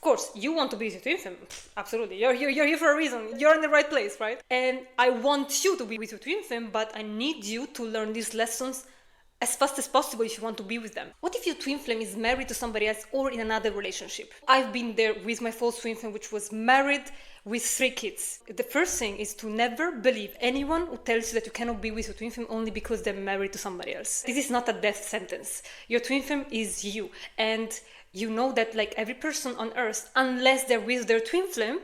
course, you want to be with your twin flame. Absolutely. You're here for a reason. You're in the right place, right? And I want you to be with your twin flame, but I need you to learn these lessons as fast as possible if you want to be with them. What if your twin flame is married to somebody else or in another relationship? I've been there with my false twin flame, which was married with 3 kids. The first thing is to never believe anyone who tells you that you cannot be with your twin flame only because they're married to somebody else. This is not a death sentence. Your twin flame is you. And you know that like every person on earth, unless they're with their twin flame,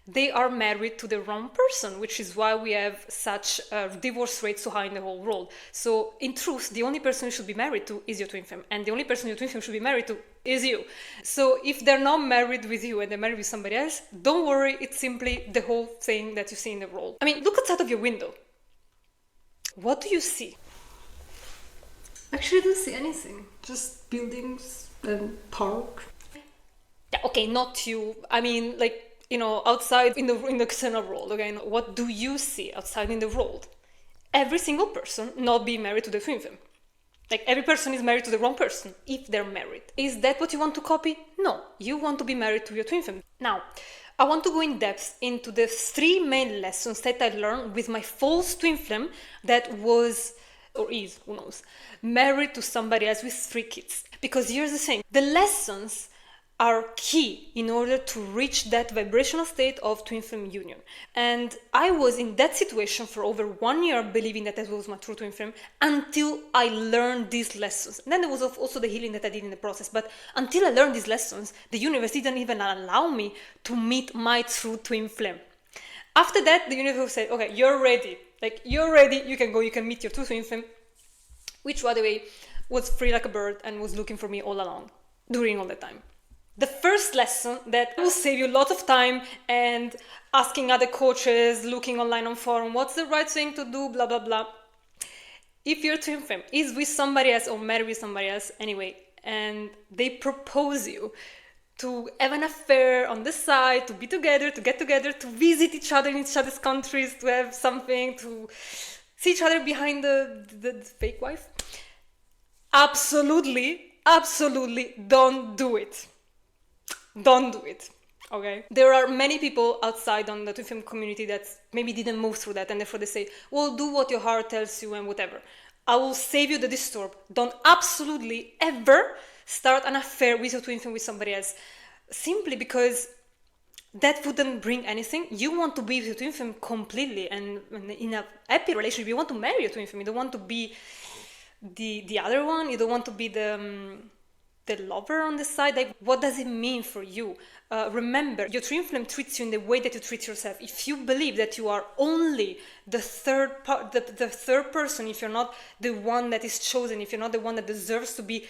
they are married to the wrong person, which is why we have such divorce rates so high in the whole world. So in truth, the only person you should be married to is your twin flame, and the only person your twin flame should be married to is you. So if they're not married with you and they're married with somebody else, don't worry, it's simply the whole thing that you see in the world. I mean, look outside of your window. What do you see? Actually, I don't see anything. Just buildings and park. Yeah, okay, not you. I mean, like, you know, outside in the external world, okay? What do you see outside in the world? Every single person not being married to the twin flame. Like, every person is married to the wrong person, if they're married. Is that what you want to copy? No, you want to be married to your twin flame. Now, I want to go in depth into the 3 main lessons that I learned with my false twin flame that was, or is, who knows, married to somebody else with 3 kids. Because here's the thing, the lessons are key in order to reach that vibrational state of twin flame union. And I was in that situation for over 1 year, believing that was my true twin flame, until I learned these lessons. And then there was also the healing that I did in the process. But until I learned these lessons, the universe didn't even allow me to meet my true twin flame. After that, the universe said, okay, you're ready. Like, you're ready, you can go, you can meet your true twin flame, which, by the way, was free like a bird and was looking for me all along, during all the time. The first lesson that will save you a lot of time and asking other coaches, looking online on forum, what's the right thing to do, blah, blah, blah. If your twin flame is with somebody else or married with somebody else anyway, and they propose you to have an affair on the side, to be together, to get together, to visit each other in each other's countries, to have something, to see each other behind the fake wife, absolutely don't do it. Don't do it, okay? There are many people outside on the twin flame community that maybe didn't move through that, and therefore they say, well, do what your heart tells you and whatever. I will save you the disturb. Don't absolutely ever start an affair with your twin flame with somebody else, simply because that wouldn't bring anything. You want to be with your twin flame completely, and in a happy relationship, you want to marry your twin flame. You don't want to be the other one. You don't want to be the lover on the side. Like, what does it mean for you? Remember, your twin flame treats you in the way that you treat yourself. If you believe that you are only the third person, if you're not the one that is chosen, if you're not the one that deserves to be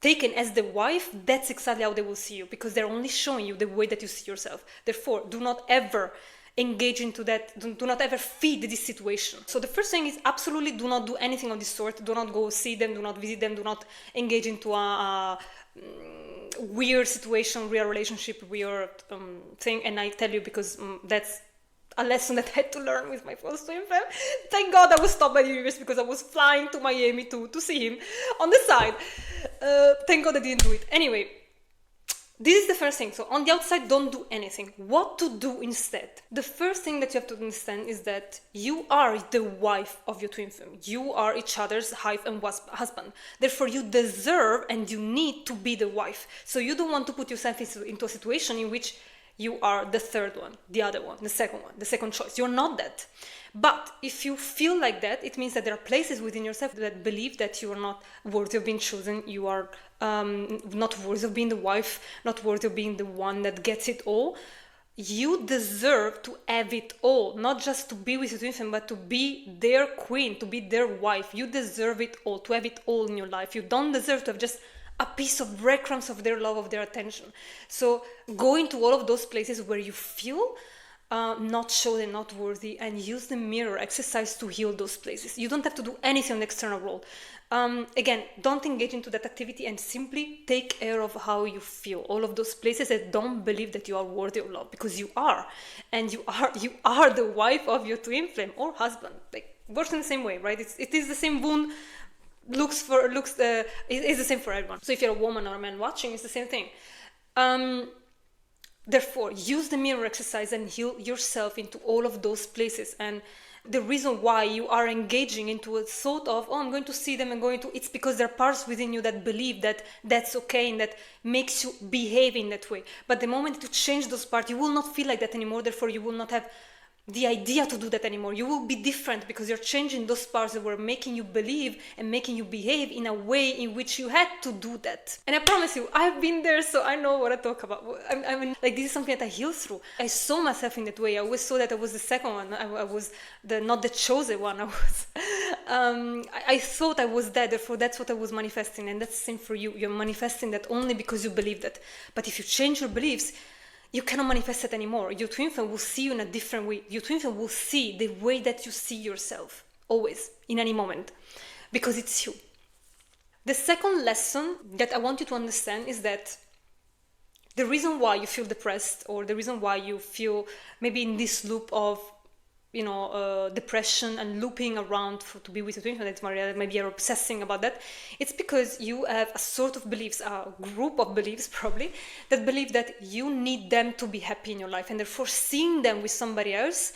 taken as the wife, that's exactly how they will see you, because they're only showing you the way that you see yourself. Therefore, do not ever engage into that. Do not ever feed this situation. So the first thing is absolutely do not do anything of this sort. Do not go see them, do not visit them, do not engage into a weird situation, real relationship, weird thing. And I tell you, because that's a lesson that I had to learn with my first twin flame. Thank God I was stopped by the universe, because I was flying to Miami to see him on the side. Thank God I didn't do it. Anyway, this is the first thing. So on the outside, don't do anything. What to do instead? The first thing that you have to understand is that you are the wife of your twin flame. You are each other's wife and husband. Therefore, you deserve and you need to be the wife. So you don't want to put yourself into a situation in which you are the third one, the other one, the second choice. You're not that. But if you feel like that, it means that there are places within yourself that believe that you are not worthy of being chosen. You are not worthy of being the wife, not worthy of being the one that gets it all. You deserve to have it all, not just to be with your twin flame, but to be their queen, to be their wife. You deserve it all, to have it all in your life. You don't deserve to have just a piece of breadcrumbs of their love, of their attention. So go into all of those places where you feel not chosen, not worthy, and use the mirror exercise to heal those places. You don't have to do anything on the external world. Again, don't engage into that activity and simply take care of how you feel. All of those places that don't believe that you are worthy of love, because you are, and you are the wife of your twin flame or husband. Like, works in the same way, right? It is the same wound. Is the same for everyone. So if you're a woman or a man watching, it's the same thing. Therefore, use the mirror exercise and heal yourself into all of those places. And the reason why you are engaging into a thought of, oh, I'm going to see them, it's because there are parts within you that believe that that's okay and that makes you behave in that way. But the moment you change those parts, you will not feel like that anymore. Therefore, you will not have the idea to do that anymore. You will be different because you're changing those parts that were making you believe and making you behave in a way in which you had to do that. And I promise you, I've been there, so I know what I talk about. I mean, like, this is something that I healed through. I saw myself in that way. I always saw that I was the second one. I was not the chosen one. I thought I was that, therefore that's what I was manifesting. And that's the same for you. You're manifesting that only because you believe that. But if you change your beliefs, you cannot manifest it anymore. Your twin flame will see you in a different way. Your twin flame will see the way that you see yourself, always, in any moment, because it's you. The second lesson that I want you to understand is that the reason why you feel depressed, or the reason why you feel maybe in this loop of depression and looping around to be with your twin flame, that's maybe you're obsessing about that, it's because you have a sort of beliefs, a group of beliefs probably, that believe that you need them to be happy in your life, and therefore seeing them with somebody else,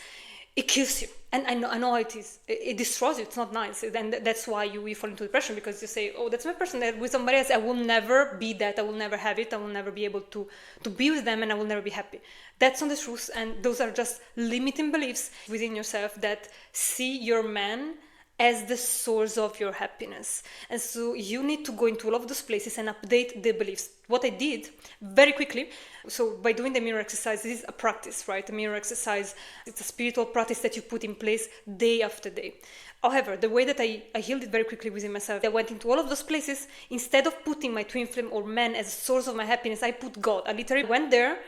it kills you. And I know how it is. It destroys you. It's not nice. And that's why you fall into depression, because you say, oh, that's my person, that with somebody else I will never be that, I will never have it, I will never be able to be with them, and I will never be happy. That's not the truth, and those are just limiting beliefs within yourself that see your man as the source of your happiness. And so you need to go into all of those places and update the beliefs. What I did very quickly, so by doing the mirror exercise, this is a practice, right? The mirror exercise, it's a spiritual practice that you put in place day after day. However, the way that I healed it very quickly within myself, I went into all of those places. Instead of putting my twin flame or man as a source of my happiness, I put God. I literally went there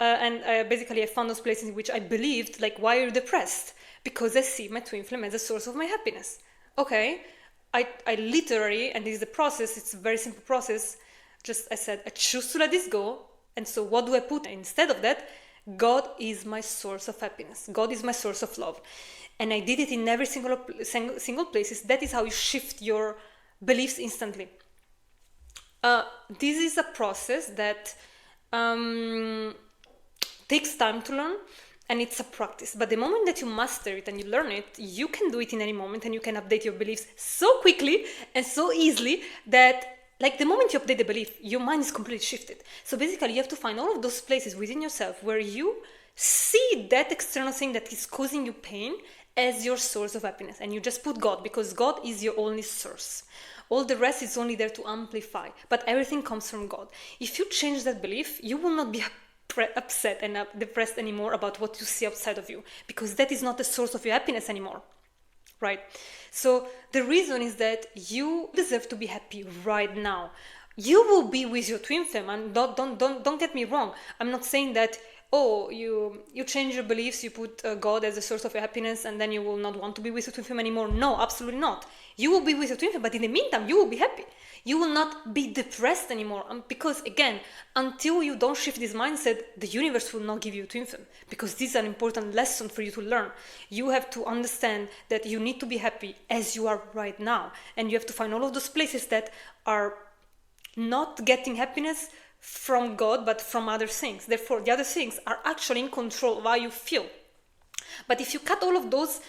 and basically I found those places in which I believed, like, why are you depressed? Because I see my twin flame as a source of my happiness. Okay, I literally, and this is the process, it's a very simple process, I said, I choose to let this go, and so what do I put instead of that? God is my source of happiness. God is my source of love. And I did it in every single places. That is how you shift your beliefs instantly. This is a process that takes time to learn, and it's a practice. But the moment that you master it and you learn it, you can do it in any moment, and you can update your beliefs so quickly and so easily that, like, the moment you update the belief, your mind is completely shifted. So basically, you have to find all of those places within yourself where you see that external thing that is causing you pain as your source of happiness. And you just put God, because God is your only source. All the rest is only there to amplify, but everything comes from God. If you change that belief, you will not be upset and depressed anymore about what you see outside of you, because that is not the source of your happiness anymore, right? So the reason is that you deserve to be happy right now. You will be with your twin flame, and don't get me wrong. I'm not saying that, oh, you change your beliefs, you put God as a source of your happiness, and then you will not want to be with your twin flame anymore. No, absolutely not. You will be with your twin flame, but in the meantime, you will be happy. You will not be depressed anymore, because again, until you don't shift this mindset, the universe will not give you a twin flame, because this is an important lesson for you to learn. You have to understand that you need to be happy as you are right now, and you have to find all of those places that are not getting happiness from God, but from other things. Therefore, the other things are actually in control of how you feel. But if you cut all of those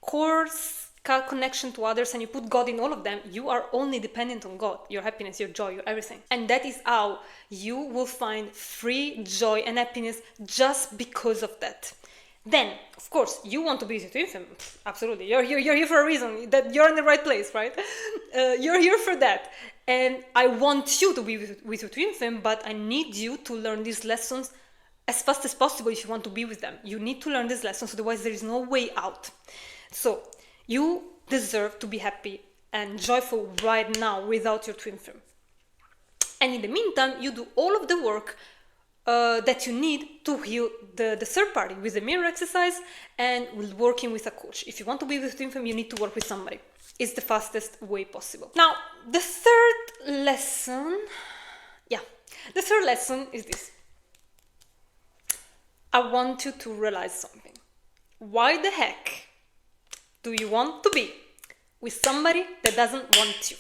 cords, connection to others, and you put God in all of them, you are only dependent on God, your happiness, your joy, your everything. And that is how you will find free joy and happiness, just because of that. Then, of course, you want to be with your twin flame. Absolutely. You're here for a reason. That you're in the right place, right? You're here for that. And I want you to be with your twin flame, but I need you to learn these lessons as fast as possible if you want to be with them. You need to learn these lessons, otherwise there is no way out. So, you deserve to be happy and joyful right now without your twin flame. And in the meantime, you do all of the work that you need to heal the third party with the mirror exercise and working with a coach. If you want to be with twin flame, you need to work with somebody. It's the fastest way possible. Now, the third lesson is this. I want you to realize something. Why the heck do you want to be with somebody that doesn't want you?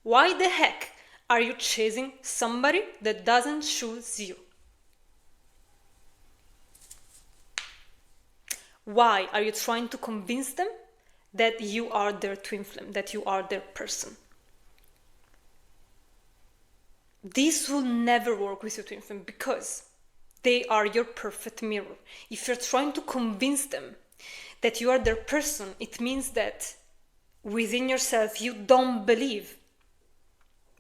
Why the heck Are you chasing somebody that doesn't choose you? Why are you trying to convince them that you are their twin flame, that you are their person? This will never work with your twin flame because they are your perfect mirror. If you're trying to convince them that you are their person, it means that within yourself you don't believe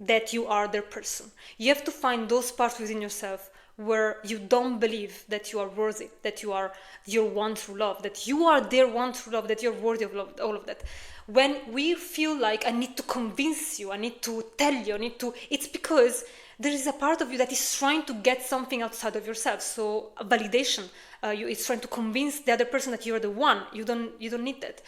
that you are their person. You have to find those parts within yourself where you don't believe that you are worthy, that you are your one true love, that you are their one true love, that you're worthy of love, all of that. When we feel like I need to convince you, I need to tell you, it's because there is a part of you that is trying to get something outside of yourself. So a validation, it's trying to convince the other person that you're the one. You don't need that.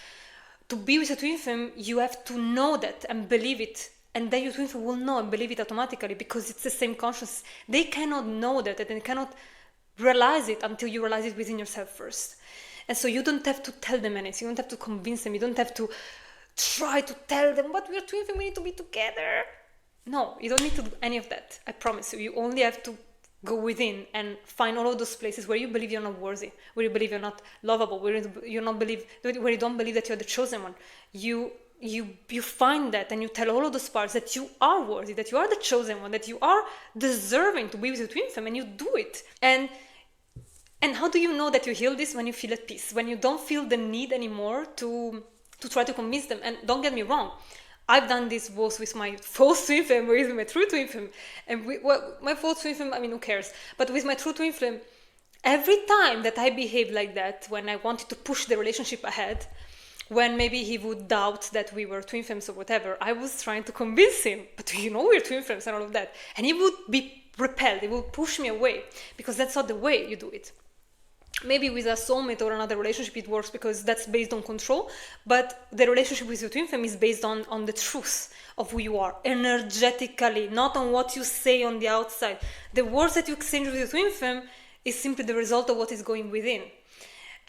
To be with a twin flame, you have to know that and believe it. And then your twin flame will know and believe it automatically because it's the same consciousness. They cannot know that and they cannot realize it until you realize it within yourself first. And so you don't have to tell them anything. You don't have to convince them. You don't have to try to tell them, but we're twin flame, we need to be together. No, you don't need to do any of that. I promise you. You only have to go within and find all of those places where you believe you're not worthy, where you believe you're not lovable, where you don't believe that you're the chosen one. You find that and you tell all of those parts that you are worthy, that you are the chosen one, that you are deserving to be with your twin flame, and you do it. And how do you know that you heal this? When you feel at peace, when you don't feel the need anymore to try to convince them. And don't get me wrong, I've done this both with my false twin flame, with my true twin flame. And my false twin flame, I mean, who cares? But with my true twin flame, every time that I behaved like that, when I wanted to push the relationship ahead, when maybe he would doubt that we were twin flames or whatever, I was trying to convince him, but we're twin flames and all of that. And he would be repelled, he would push me away, because that's not the way you do it. Maybe with a soulmate or another relationship it works because that's based on control, but the relationship with your twin flame is based on the truth of who you are, energetically, not on what you say on the outside. The words that you exchange with your twin flame is simply the result of what is going within.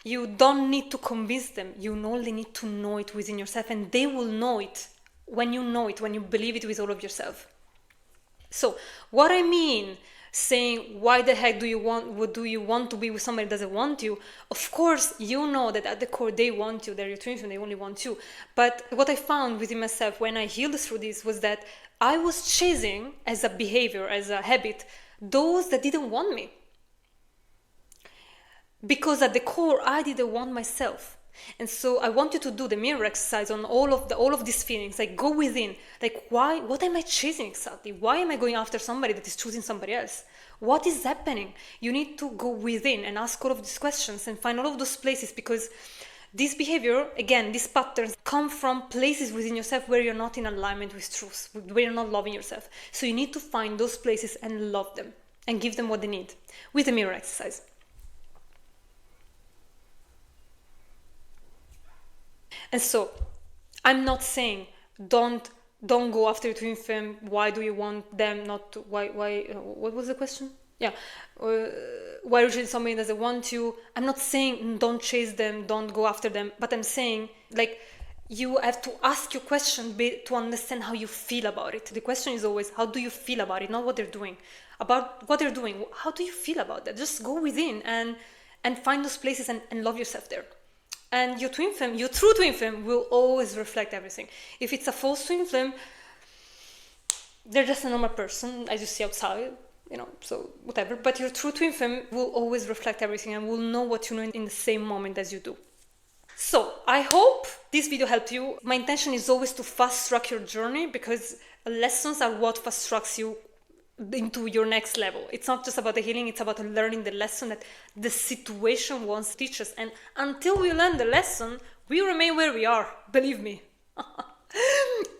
You don't need to convince them. You only need to know it within yourself, and they will know it, when you believe it with all of yourself. So what I mean saying, why the heck do you want to be with somebody that doesn't want you? Of course, you know that at the core they want you, they're your twin flame, they only want you. But what I found within myself when I healed through this was that I was chasing, as a behavior, as a habit, those that didn't want me. Because at the core, I didn't want myself. And so I want you to do the mirror exercise on all of these feelings. Like, go within. Like, why? What am I chasing exactly? Why am I going after somebody that is choosing somebody else? What is happening? You need to go within and ask all of these questions and find all of those places, because this behavior, again, these patterns come from places within yourself where you're not in alignment with truth, where you're not loving yourself. So you need to find those places and love them and give them what they need with the mirror exercise. And so, I'm not saying don't go after your twin flame. Why do you want them not to? Why? What was the question? Yeah. Why are you chasing somebody that doesn't want you? I'm not saying don't chase them, don't go after them. But I'm saying, like, you have to ask your question to understand how you feel about it. The question is always, how do you feel about it? Not what they're doing. About what they're doing. How do you feel about that? Just go within and find those places and love yourself there. And your twin flame, your true twin flame, will always reflect everything. If it's a false twin flame, they're just a normal person, as you see outside, so whatever. But your true twin flame will always reflect everything and will know what you know in the same moment as you do. So I hope this video helped you. My intention is always to fast track your journey, because lessons are what fast tracks you into your next level. It's not just about the healing, it's about learning the lesson that the situation wants to teach us. And until we learn the lesson, we remain where we are, believe me.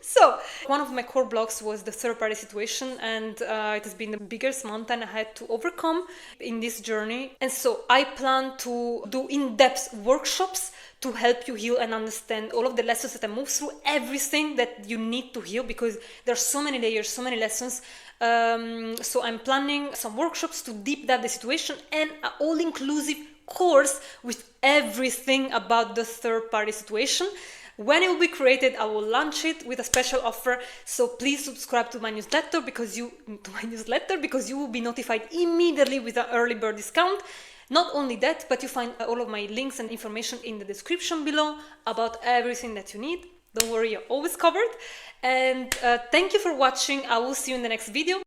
So, one of my core blocks was the third-party situation, and it has been the biggest mountain I had to overcome in this journey. And so I plan to do in-depth workshops to help you heal and understand all of the lessons that I move through, everything that you need to heal, because there are so many layers, so many lessons. So I'm planning some workshops to deep dive the situation, and an all-inclusive course with everything about the third-party situation. When it will be created, I will launch it with a special offer. So please subscribe to my newsletter because you will be notified immediately with an early bird discount. Not only that, but you find all of my links and information in the description below about everything that you need. Don't worry, you're always covered. And thank you for watching. I will see you in the next video.